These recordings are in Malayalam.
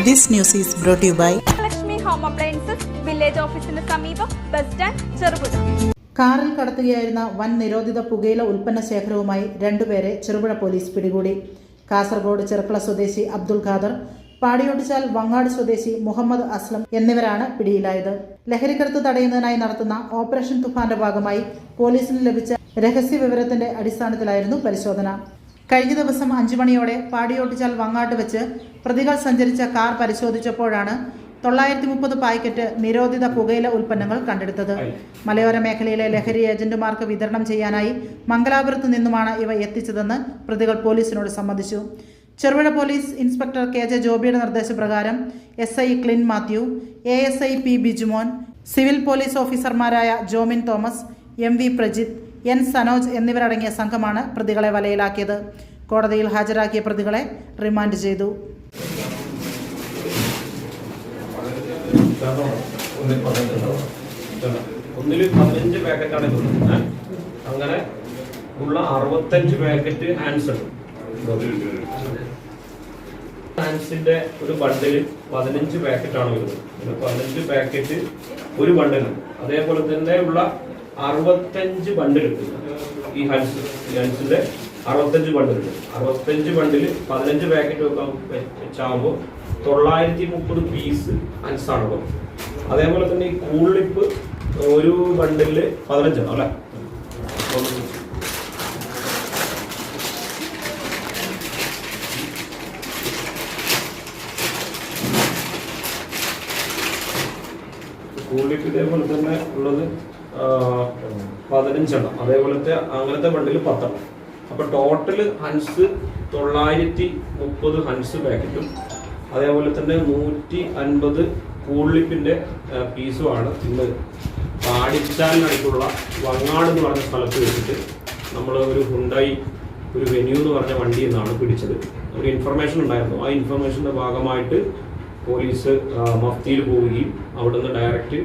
This news is brought to you by Lakshmi Home Appliances, Village Office in the സമീപം ബസ് സ്റ്റാൻഡ് ചെറുപുഴ. കാറിൽ കടത്തുകയായിരുന്ന വൻ നിരോധിത പുകയില ഉൽപ്പന്ന ശേഖരവുമായി രണ്ടുപേരെ ചെറുപുഴ പോലീസ് പിടികൂടി. കാസർഗോഡ് ചെർക്കള സ്വദേശി അബ്ദുൾ ഖാദർ, പാടിയോട്ടിച്ചാൽ വങ്ങാട് സ്വദേശി മുഹമ്മദ് അസ്ലം എന്നിവരാണ് പിടിയിലായത്. ലഹരിക്കടത്ത് തടയുന്നതിനായി നടത്തുന്ന ഓപ്പറേഷൻ തുഫാന്റെ ഭാഗമായി പോലീസിന് ലഭിച്ച രഹസ്യ വിവരത്തിന്റെ അടിസ്ഥാനത്തിലായിരുന്നു പരിശോധന. കഴിഞ്ഞ ദിവസം 5 മണിയോടെ പാടിയോട്ടിച്ചാൽ വങ്ങാട്ട് വെച്ച് പ്രതികൾ സഞ്ചരിച്ച കാർ പരിശോധിച്ചപ്പോഴാണ് 930 പാക്കറ്റ് നിരോധിത പുകയില ഉൽപ്പന്നങ്ങൾ കണ്ടെടുത്തത്. മലയോര മേഖലയിലെ ലഹരി ഏജന്റുമാർക്ക് വിതരണം ചെയ്യാനായി മംഗലാപുരത്ത് നിന്നുമാണ് ഇവ എത്തിച്ചതെന്ന് പ്രതികൾ പോലീസിനോട് സമ്മതിച്ചു. ചെറുപുഴ പോലീസ് ഇൻസ്പെക്ടർ KJ ജോബിയുടെ നിർദ്ദേശപ്രകാരം SI Clin Mathew, ASI P Bijumon, civil police ഓഫീസർമാരായ ജോമിൻ തോമസ്, MV പ്രജിത്ത്, N സനോജ് എന്നിവരടങ്ങിയ സംഘമാണ് പ്രതികളെ വലയിലാക്കിയത്. കോടതിയിൽ ഹാജരാക്കിയ പ്രതികളെ റിമാൻഡ് ചെയ്തു. ഒന്നിൽ 15 പാക്കറ്റാണ് കൊടുക്കുന്നത്. അങ്ങനെ ഉള്ള 65 പാക്കറ്റ് ഹാൻഡ്സ് ഉണ്ട്. ഹാൻഡ്സിന്റെ ഒരു ബണ്ടില് 15 പാക്കറ്റാണ് വരുന്നത്. 15 പാക്കറ്റ് ഒരു ബണ്ടിലാണ്. അതേപോലെ തന്നെ ഉള്ള 65 ബണ്ടിലുണ്ട്. ഈ ഹാൻഡ്സിന്റെ 65 ബണ്ടിലുണ്ട്. 65 ബണ്ടില് 15 പാക്കറ്റ് വെച്ചാകുമ്പോൾ 930 പീസ് ഹാൻഡ്സാണല്ലോ. അതേപോലെ തന്നെ ഈ കൂളിപ്പ് ഒരു ബണ്ടില് 15 അല്ലെ. കൂളിപ്പ് ഇതേപോലെ തന്നെ ഉള്ളത് 15 എണ്ണം. അതേപോലത്തെ അങ്ങനത്തെ ബണ്ടില് 10 എണ്ണം. അപ്പൊ ടോട്ടല് ഹൻസ് 930 ഹൻസ് പാക്കറ്റും അതേപോലെ തന്നെ 150 കൂളിപ്പിന്റെ പീസുമാണ് ഇന്ന് പാടിച്ചാലിനടുത്തുള്ള വങ്ങാട് എന്ന് പറഞ്ഞ സ്ഥലത്ത് വെച്ചിട്ട് നമ്മൾ ഒരു ഹുണ്ടായി ഒരു വെന്യൂ എന്ന് പറഞ്ഞ വണ്ടി എന്നാണ് പിടിച്ചത്. ഒരു ഇൻഫർമേഷൻ ഉണ്ടായിരുന്നു. ആ ഇൻഫർമേഷന്റെ ഭാഗമായിട്ട് പോലീസ് മഫ്തിയിൽ പോവുകയും അവിടുന്ന് ഡയറക്റ്റ്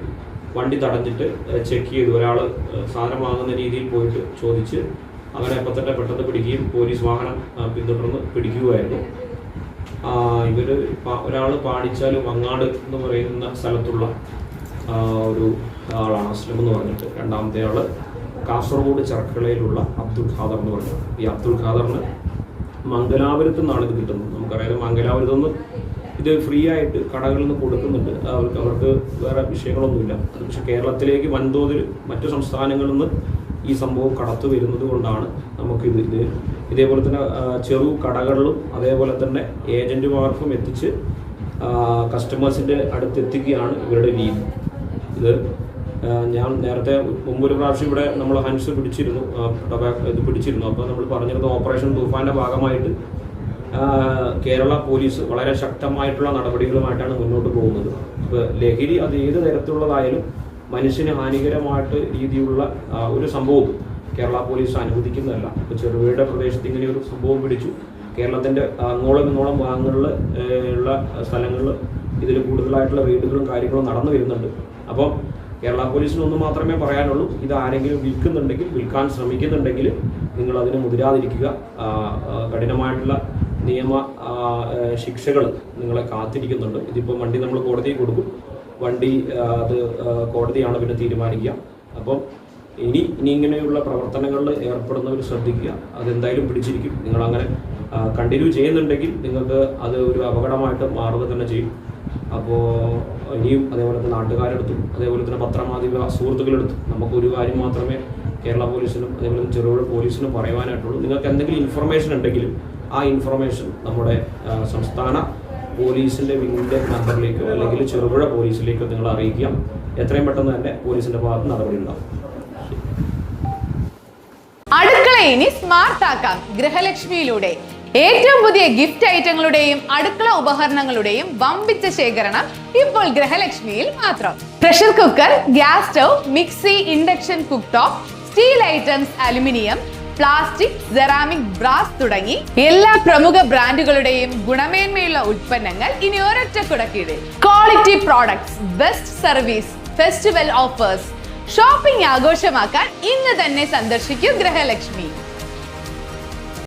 വണ്ടി തടഞ്ഞിട്ട് ചെക്ക് ചെയ്തു. ഒരാൾ സാധനം വാങ്ങുന്ന രീതിയിൽ പോയിട്ട് ചോദിച്ച് അങ്ങനെ അപ്പം തന്നെ പെട്ടെന്ന് പിടിക്കുകയും പോലീസ് വാഹനം പിന്തുടർന്ന് പിടിക്കുകയായിരുന്നു. ഒരാൾ പാടിച്ചാൽ വങ്ങാട് എന്ന് പറയുന്ന സ്ഥലത്തുള്ള ഒരു ആളാണ് അസ്ലം എന്ന് പറഞ്ഞിട്ട്. രണ്ടാമത്തെ ആൾ കാസർഗോഡ് ചെർക്കളയിലുള്ള അബ്ദുൾ ഖാദർ എന്ന് പറഞ്ഞത്. ഈ അബ്ദുൾ ഖാദറിന് മംഗലാപുരത്ത് നിന്നാണ് ഇത് കിട്ടുന്നത്. നമുക്കറിയാം മംഗലാപുരത്ത് നിന്ന് ഇത് ഫ്രീ ആയിട്ട് കടകളിൽ നിന്ന് കൊടുക്കുന്നുണ്ട്. അവർക്ക് വേറെ വിഷയങ്ങളൊന്നുമില്ല. പക്ഷെ കേരളത്തിലേക്ക് വൻതോതിൽ മറ്റു സംസ്ഥാനങ്ങളിൽ നിന്ന് ഈ സംഭവം കടത്തു വരുന്നത് കൊണ്ടാണ് നമുക്ക് ഇതേപോലെ തന്നെ ചെറു കടകളിലും അതേപോലെ തന്നെ ഏജന്റുമാർക്കും എത്തിച്ച് കസ്റ്റമേഴ്സിൻ്റെ അടുത്തെത്തിക്കുകയാണ് ഇവരുടെ രീതി. ഞാൻ നേരത്തെ മുമ്പൊരു പ്രാവശ്യം ഇവിടെ നമ്മൾ ഹൻസ് പിടിച്ചിരുന്നു. അപ്പോൾ നമ്മൾ പറഞ്ഞിരുന്നത് ഓപ്പറേഷൻ തൂഫാന്റെ ഭാഗമായിട്ട് കേരള പോലീസ് വളരെ ശക്തമായിട്ടുള്ള നടപടികളുമായിട്ടാണ് മുന്നോട്ട് പോകുന്നത്. ഇപ്പോൾ ലഹരി അത് ഏത് തരത്തിലുള്ളതായാലും മനുഷ്യന് ഹാനികരമായിട്ട് രീതിയിലുള്ള ഒരു സംഭവം കേരള പോലീസ് അനുവദിക്കുന്നതല്ല. ഇപ്പോൾ ചെറുപുഴയുടെ പ്രദേശത്ത് ഇങ്ങനെ ഒരു സംഭവം പിടിച്ചു. കേരളത്തിൻ്റെ അങ്ങോളം ഭാഗങ്ങളിൽ ഉള്ള സ്ഥലങ്ങളിൽ ഇതിൽ കൂടുതലായിട്ടുള്ള റെയ്ഡുകളും കാര്യങ്ങളും നടന്നു വരുന്നുണ്ട്. അപ്പം കേരള പോലീസിനൊന്നും മാത്രമേ പറയാനുള്ളൂ, ഇത് ആരെങ്കിലും വിൽക്കുന്നുണ്ടെങ്കിൽ, വിൽക്കാൻ ശ്രമിക്കുന്നുണ്ടെങ്കിൽ നിങ്ങൾ അതിന് മുതിരാതിരിക്കുക. കഠിനമായിട്ടുള്ള നിയമ ശിക്ഷകൾ നിങ്ങളെ കാത്തിരിക്കുന്നുണ്ട്. ഇതിപ്പോൾ വണ്ടി നമ്മൾ കോടതിയിൽ കൊടുക്കും. വണ്ടി അത് കോടതിയാണ് പിന്നെ തീരുമാനിക്കുക. അപ്പം ഇനി ഇങ്ങനെയുള്ള പ്രവർത്തനങ്ങളിൽ ഏർപ്പെടുന്നവർ ശ്രദ്ധിക്കുക. അതെന്തായാലും പിടിച്ചിരിക്കും. നിങ്ങളങ്ങനെ കണ്ടിന്യൂ ചെയ്യുന്നുണ്ടെങ്കിൽ നിങ്ങൾക്ക് അത് ഒരു അപകടമായിട്ട് മാറുക തന്നെ ചെയ്യും. അപ്പോൾ ഇനിയും അതേപോലെ തന്നെ നാട്ടുകാരെടുത്തും അതേപോലെ തന്നെ പത്രമാധ്യമ സുഹൃത്തുക്കളെടുത്തും നമുക്കൊരു കാര്യം മാത്രമേ കേരള പോലീസിനും അതേപോലെ ചെറുപുഴ പോലീസിനും പറയുവാനായിട്ടുള്ളൂ. നിങ്ങൾക്ക് എന്തെങ്കിലും ഇൻഫർമേഷൻ ഉണ്ടെങ്കിലും ആ ഇൻഫർമേഷൻ നമ്മുടെ സംസ്ഥാന പോലീസിന്റെ വിങ്ങിന്റെ നമ്പറിലേക്കോ അല്ലെങ്കിൽ ചെറുപുഴ പോലീസിലേക്കോ നിങ്ങൾ അറിയിക്കുക. എത്രയും പെട്ടെന്ന് തന്നെ പോലീസിന്റെ ഭാഗത്ത് നടപടി ഉണ്ടാവും. അടുക്കള ഇനി സ്മാർട്ട് ആക്കാം ഗൃഹലക്ഷ്മിയിലൂടെ. ഏറ്റവും പുതിയ ഗിഫ്റ്റ് ഐറ്റങ്ങളുടെയും അടുക്കള ഉപകരണങ്ങളുടെയും വമ്പിച്ച ശേഖരണം ഇപ്പോൾ ഗൃഹലക്ഷ്മിയിൽ മാത്രം. Pressure cooker, gas stove, mixie, induction cook top, steel items, aluminium, plastic, ceramic, brass തുടങ്ങി എല്ലാ പ്രമുഖ ബ്രാൻഡുകളുടെയും ഗുണമേന്മയുള്ള ഉൽപ്പന്നങ്ങൾ ഇനി ഒരൊറ്റ കുടക്കീഴിൽ. Quality products, best service, festival offers. Shopping ആഘോഷമാക്കാൻ ഇന്ന് തന്നെ സന്ദർശിക്കൂ ഗൃഹലക്ഷ്മി.